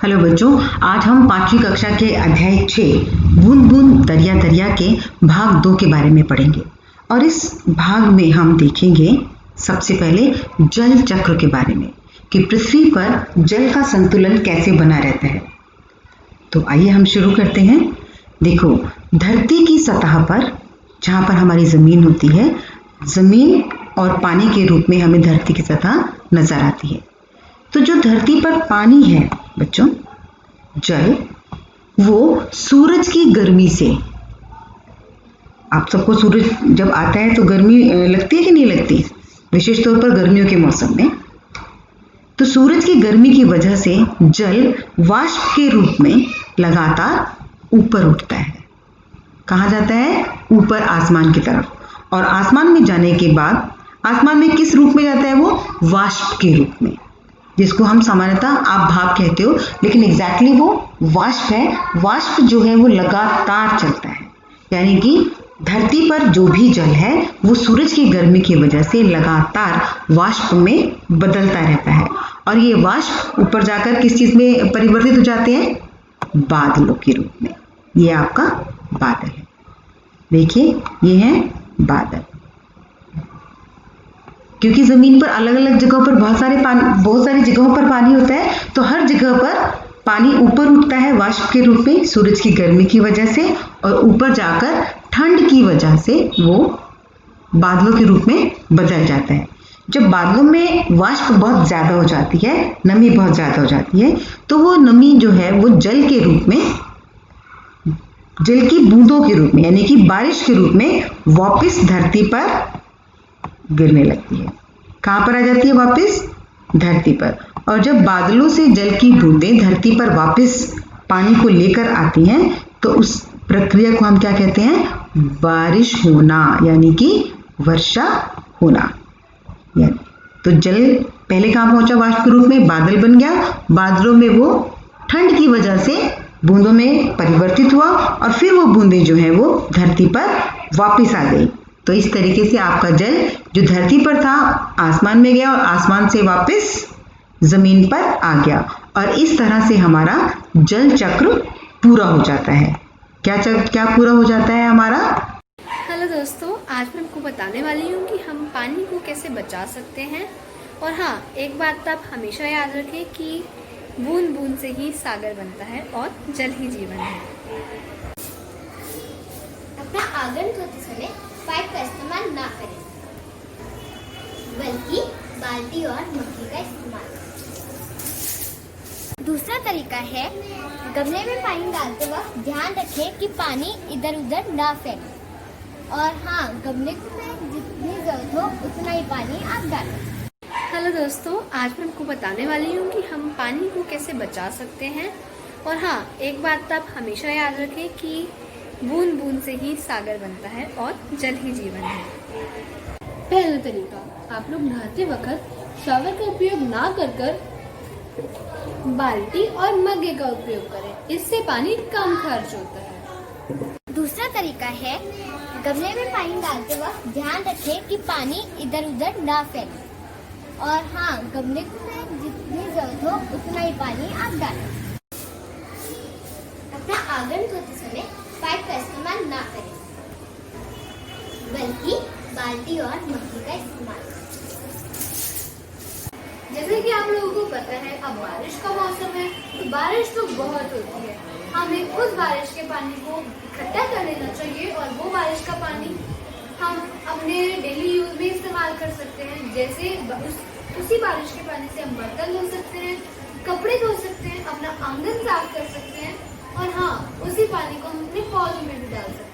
Hello बच्चों, आज हम 5वीं कक्षा के अध्याय 6 बूंद बूंद दरिया दरिया के भाग 2 के बारे में पढ़ेंगे। और इस भाग में हम देखेंगे सबसे पहले जल चक्र के बारे में कि पृथ्वी पर जल का संतुलन कैसे बना रहता है। तो आइए हम शुरू करते हैं। देखो, धरती की सतह पर जहाँ पर हमारी ज़मीन होती है, ज़मीन और पानी के रूप में हमें धरती की सतह नज़र आती है। तो जो धरती पर पानी है बच्चों, जल, वो सूरज की गर्मी से, आप सबको सूरज जब आता है तो गर्मी लगती है कि नहीं लगती, विशेष तौर पर गर्मियों के मौसम में। तो सूरज की गर्मी की वजह से जल वाष्प के रूप में लगातार ऊपर उठता है। कहाँ जाता है? ऊपर, आसमान की तरफ। और आसमान में जाने के बाद आसमान में किस रूप में जाता है? वो वाष्प के रूप में, जिसको हम सामान्यतः आप भाप कहते हो, लेकिन एग्जैक्टली वो वाष्प है। वाष्प जो है वो लगातार चलता है, यानी कि धरती पर जो भी जल है वो सूरज की गर्मी की वजह से लगातार वाष्प में बदलता रहता है। और ये वाष्प ऊपर जाकर किस चीज़ में परिवर्तित हो जाते हैं? बादलों के रूप में। ये आपका बादल है। देखिए, ये है बादल। क्योंकि ज़मीन पर अलग अलग जगहों पर बहुत सारी जगहों पर पानी होता है, तो हर जगह पर पानी ऊपर उठता है वाष्प के रूप में सूरज की गर्मी की वजह से, और ऊपर जाकर ठंड की वजह से वो बादलों के रूप में बदल जाता है। जब बादलों में वाष्प बहुत ज़्यादा हो जाती है, नमी बहुत ज़्यादा हो जाती है, तो वो नमी जो है वो जल के रूप में, जल की बूंदों के रूप में, यानी कि बारिश के रूप में वापस धरती पर गिरने लगती है। कहाँ पर आ जाती है? वापस धरती पर। और जब बादलों से जल की बूंदें धरती पर वापस पानी को लेकर आती हैं, तो उस प्रक्रिया को हम क्या कहते हैं? बारिश होना, यानी कि वर्षा होना। यानी तो जल पहले कहाँ पहुंचा? वाष्प के रूप में, बादल बन गया। बादलों में वो ठंड की वजह से बूंदों में परिवर्तित हुआ, और फिर वो बूंदें जो है वो धरती पर वापस आ गई। तो इस तरीके से आपका जल जो धरती पर था आसमान में गया, और आसमान से वापस जमीन पर आ गया। और इस तरह से हमारा जल चक्र पूरा हो जाता है। क्या पूरा हो जाता है हमारा? हेलो दोस्तों, आज मैं आपको बताने वाली हूँ कि हम पानी को कैसे बचा सकते हैं। और हाँ, एक बात तो आप हमेशा याद रखें कि बूंद बूंद से ही सागर बनता है और जल ही जीवन है। अपना आंगन धोते समय पाइप का इस्तेमाल ना करें, बल्कि बाल्टी और मग्गे का इस्तेमाल करें। दूसरा तरीका है, गमले में पानी डालते वक्त ध्यान रखें कि पानी इधर उधर ना फैले। और हाँ, गमले में जितनी जरूरत हो उतना ही पानी आप डालें। हेलो दोस्तों, आज मैं आपको बताने वाली हूँ कि हम पानी को कैसे बचा सकते हैं। और हाँ, एक बात तो आप हमेशा याद रखें कि बूंद बूंद से ही सागर बनता है और जल ही जीवन है। पहला तरीका, आप लोग नहाते वक्त शावर का उपयोग ना कर बाल्टी और मग्गे का उपयोग करें। इससे पानी कम खर्च होता है। दूसरा तरीका है, गमले में पानी डालते वक्त ध्यान रखें कि पानी इधर उधर ना फैले। और हाँ, गमले में जितनी जरूरत हो उतना ही पानी आप डालें। अपना आंगन धोते समय पाइप का इस्तेमाल ना करें, बल्कि बाल्टी और मग्गे का इस्तेमाल करें। जैसे कि आप लोगों को पता है, अब बारिश का मौसम है, तो बारिश तो बहुत होती है। हमें उस बारिश के पानी को इकट्ठा कर लेना चाहिए, और वो बारिश का पानी हम अपने डेली यूज में इस्तेमाल कर सकते हैं। जैसे उसी बारिश के पानी से हम बर्तन धो सकते हैं, कपड़े धो सकते हैं, अपना आंगन साफ कर सकते हैं, और हाँ, उसी पानी को हम अपने पौधों में भी डाल सकते हैं।